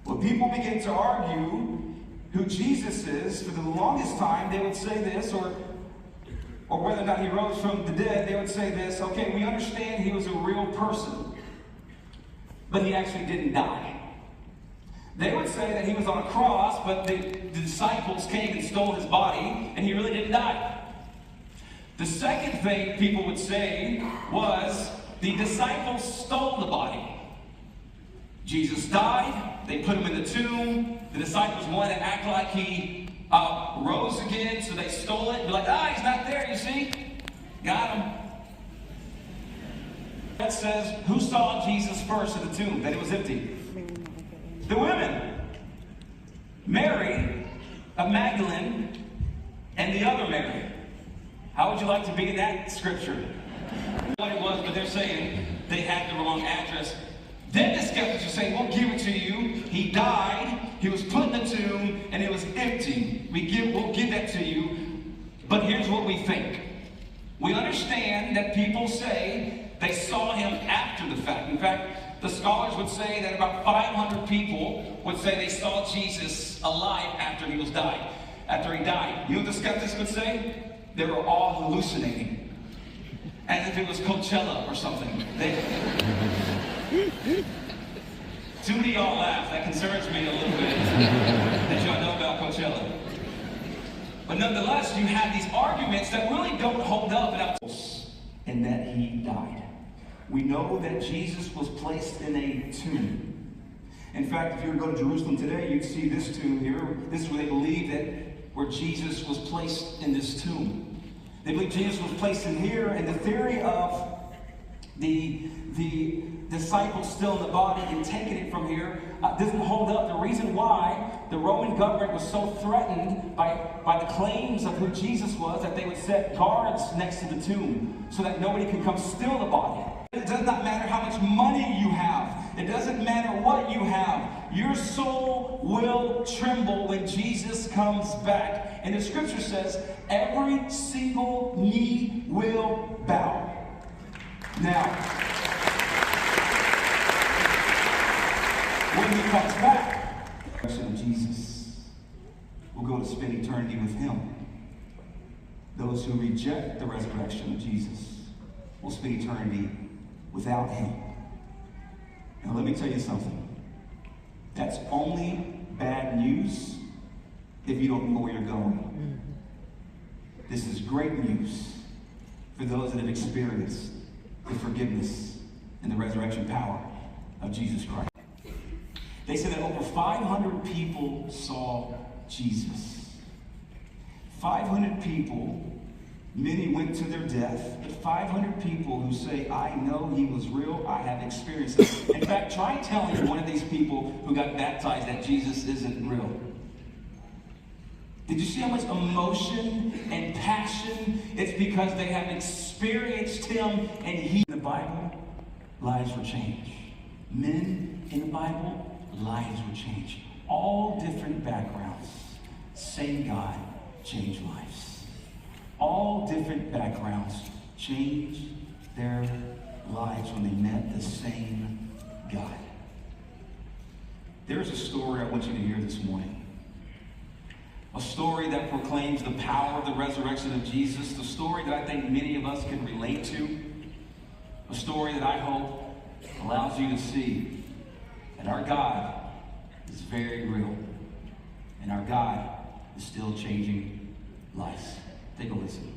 When people begin to argue who Jesus is, for the longest time they would say this, or whether or not he rose from the dead, they would say this: okay, we understand he was a real person, but he actually didn't die. They would say that he was on a cross, but the disciples came and stole his body, and he really didn't die. The second thing people would say was the disciples stole the body. Jesus died, they put him in the tomb, the disciples wanted to act like he rose again, so they stole it. Be like, he's not there, you see? Got him. That says, who saw Jesus first in the tomb, that it was empty? The women. Mary of Magdalene and the other Mary. How would you like to be in that scripture? What it was, but they're saying they had the wrong address. Then the skeptics are saying, we'll give it to you. He died, he was put in the tomb, and it was empty. We'll give that to you. But here's what we think. We understand that people say they saw him after the fact. In fact, the scholars would say that about 500 people would say they saw Jesus alive after he died. You know what the skeptics would say? They were all hallucinating. As if it was Coachella or something. Too many of y'all laugh. That concerns me a little bit. That y'all know about Coachella. But nonetheless, you have these arguments that really don't hold up. And that he died. We know that Jesus was placed in a tomb. In fact, if you were to go to Jerusalem today, you'd see this tomb here. This is where they believe where Jesus was placed in this tomb. They believe Jesus was placed in here, and the theory of the disciples still in the body and taking it from here doesn't hold up. The reason why the Roman government was so threatened by the claims of who Jesus was that they would set guards next to the tomb so that nobody could come steal the body. It does not matter how much money you have. It doesn't matter what you have. Your soul will tremble when Jesus comes back. And the scripture says, every single knee will bow. Now, when he comes back, the resurrection of Jesus will go to spend eternity with him. Those who reject the resurrection of Jesus will spend eternity without him. Now let me tell you something. That's only bad news if you don't know where you're going. This is great news for those that have experienced the forgiveness and the resurrection power of Jesus Christ. They said that over 500 people saw Jesus. 500 people. Many went to their death, but 500 people who say, I know he was real, I have experienced it. In fact, try telling one of these people who got baptized that Jesus isn't real. Did you see how much emotion and passion? It's because they have experienced him, and he, in the Bible, lives were changed. Men in the Bible, lives were changed. All different backgrounds, same God, changed lives. All different backgrounds changed their lives when they met the same God. There's a story I want you to hear this morning. A story that proclaims the power of the resurrection of Jesus. The story that I think many of us can relate to. A story that I hope allows you to see that our God is very real. And our God is still changing lives. Take a listen.